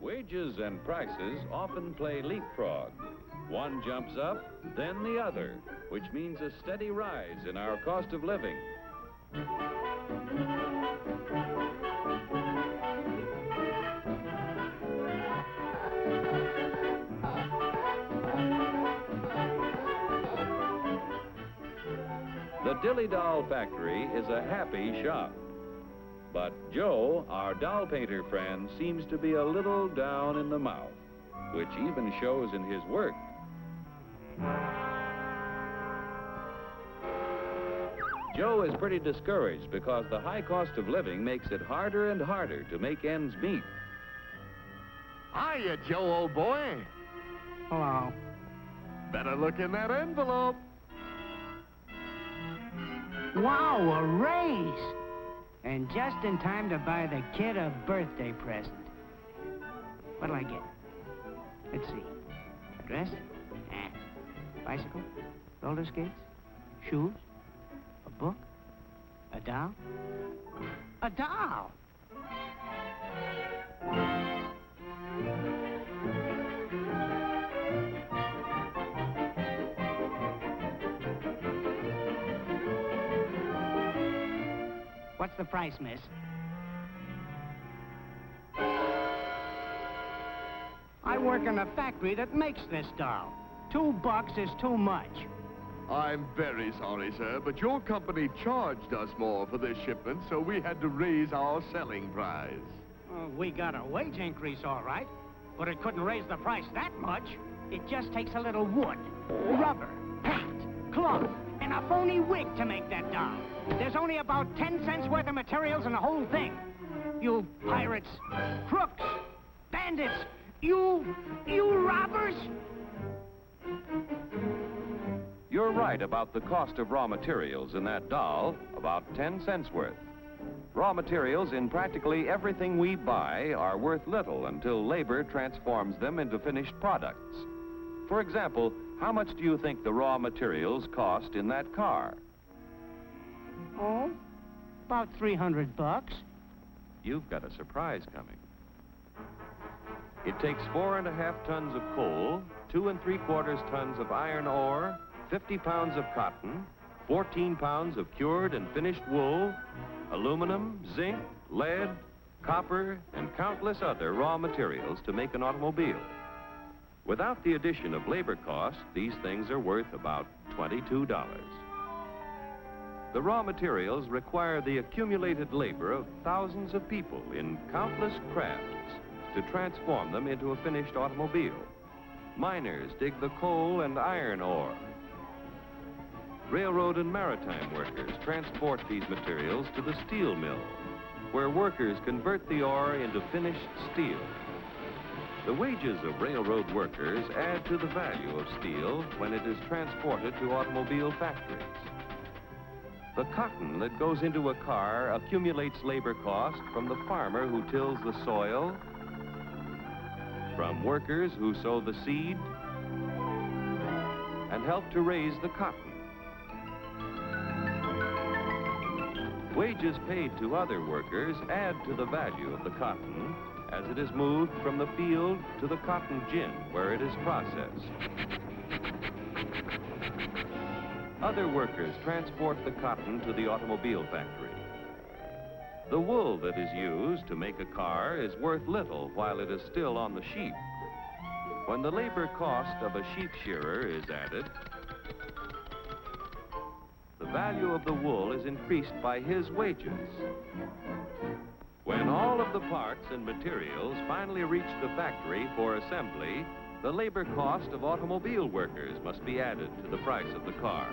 Wages and prices often play leapfrog. One jumps up, then the other, which means a steady rise in our cost of living. The Dilly Doll Factory is a happy shop. But Joe, our doll painter friend, seems to be a little down in the mouth, which even shows in his work. Joe is pretty discouraged because the high cost of living makes it harder and harder to make ends meet. Hiya, Joe, old boy. Hello. Better look in that envelope. Wow, a raise! And just in time to buy the kid a birthday present. What'll I get? Let's see. A dress? Bicycle? Roller skates? Shoes? A book? A doll? A doll! What's the price, miss? I work in a factory that makes this doll. $2 is too much. I'm very sorry, sir, but your company charged us more for this shipment, so we had to raise our selling price. We got a wage increase, all right, but it couldn't raise the price that much. It just takes a little wood, rubber, paint, cloth, and a phony wig to make that doll. There's only about 10 cents worth of materials in the whole thing. You pirates, crooks, bandits, you robbers! You're right about the cost of raw materials in that doll, about 10 cents worth. Raw materials in practically everything we buy are worth little until labor transforms them into finished products. For example, how much do you think the raw materials cost in that car? Oh, about $300. You've got a surprise coming. It takes 4.5 tons of coal, 2 3/4 tons of iron ore, 50 pounds of cotton, 14 pounds of cured and finished wool, aluminum, zinc, lead, copper, and countless other raw materials to make an automobile. Without the addition of labor costs, these things are worth about $22. The raw materials require the accumulated labor of thousands of people in countless crafts to transform them into a finished automobile. Miners dig the coal and iron ore. Railroad and maritime workers transport these materials to the steel mill, where workers convert the ore into finished steel. The wages of railroad workers add to the value of steel when it is transported to automobile factories. The cotton that goes into a car accumulates labor cost from the farmer who tills the soil, from workers who sow the seed, and help to raise the cotton. Wages paid to other workers add to the value of the cotton as it is moved from the field to the cotton gin where it is processed. Other workers transport the cotton to the automobile factory. The wool that is used to make a car is worth little while it is still on the sheep. When the labor cost of a sheep shearer is added, the value of the wool is increased by his wages. When all of the parts and materials finally reach the factory for assembly, the labor cost of automobile workers must be added to the price of the car.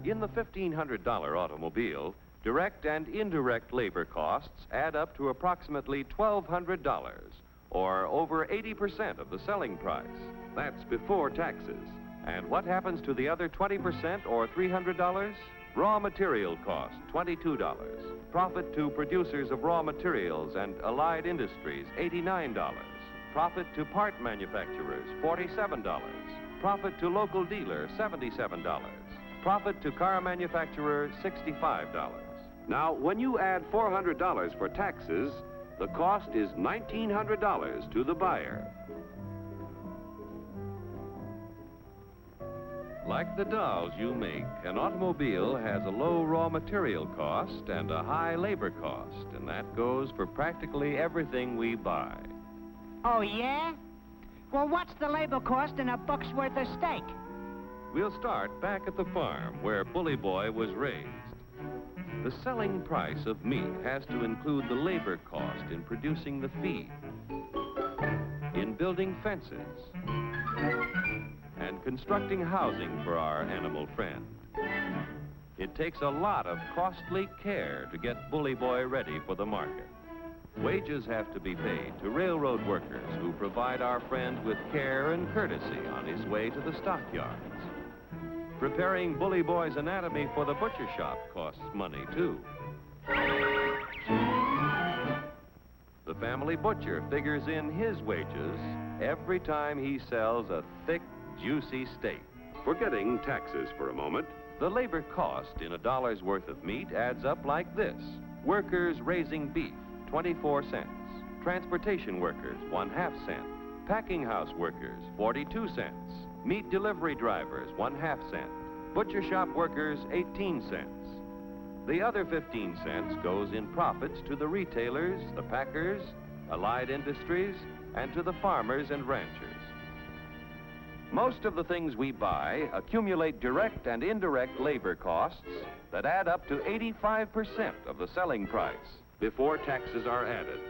In the $1,500 automobile, direct and indirect labor costs add up to approximately $1,200, or over 80% of the selling price. That's before taxes. And what happens to the other 20% or $300? Raw material cost, $22. Profit to producers of raw materials and allied industries, $89. Profit to part manufacturers, $47. Profit to local dealer, $77. Profit to car manufacturer, $65. Now, when you add $400 for taxes, the cost is $1,900 to the buyer. Like the dolls you make, an automobile has a low raw material cost and a high labor cost, and that goes for practically everything we buy. Oh, yeah? Well, what's the labor cost in a buck's worth of steak? We'll start back at the farm where Bully Boy was raised. The selling price of meat has to include the labor cost in producing the feed, in building fences, and constructing housing for our animal friend. It takes a lot of costly care to get Bully Boy ready for the market. Wages have to be paid to railroad workers who provide our friend with care and courtesy on his way to the stockyards. Preparing Bully Boy's anatomy for the butcher shop costs money, too. The family butcher figures in his wages every time he sells a thick, juicy steak. Forgetting taxes for a moment, the labor cost in a dollar's worth of meat adds up like this. Workers raising beef, 24 cents. Transportation workers, 1/2 cent. Packing house workers, 42 cents. Meat delivery drivers, 1/2 cent. Butcher shop workers, 18 cents. The other 15 cents goes in profits to the retailers, the packers, allied industries, and to the farmers and ranchers. Most of the things we buy accumulate direct and indirect labor costs that add up to 85% of the selling price before taxes are added.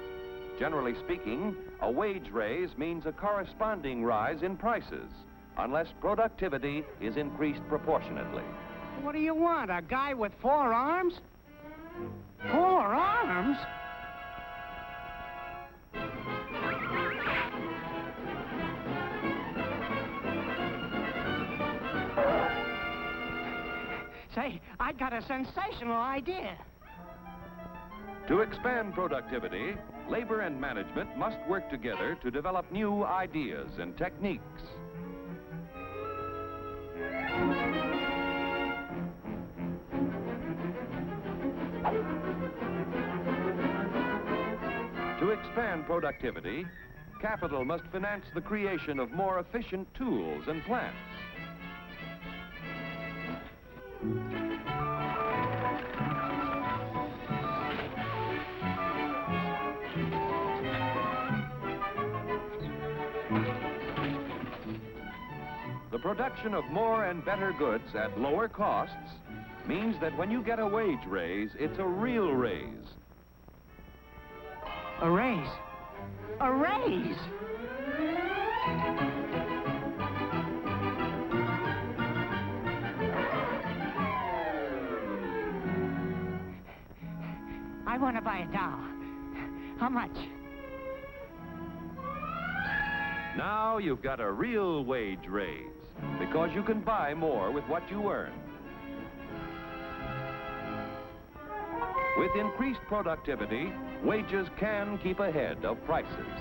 Generally speaking, a wage raise means a corresponding rise in prices, unless productivity is increased proportionately. What do you want, a guy with 4 arms? 4 arms? Say, I got a sensational idea. To expand productivity, labor and management must work together to develop new ideas and techniques. To expand productivity, capital must finance the creation of more efficient tools and plants. The production of more and better goods at lower costs means that when you get a wage raise, it's a real raise. A raise? A raise! I want to buy a doll. How much? Now you've got a real wage raise, because you can buy more with what you earn. With increased productivity, wages can keep ahead of prices.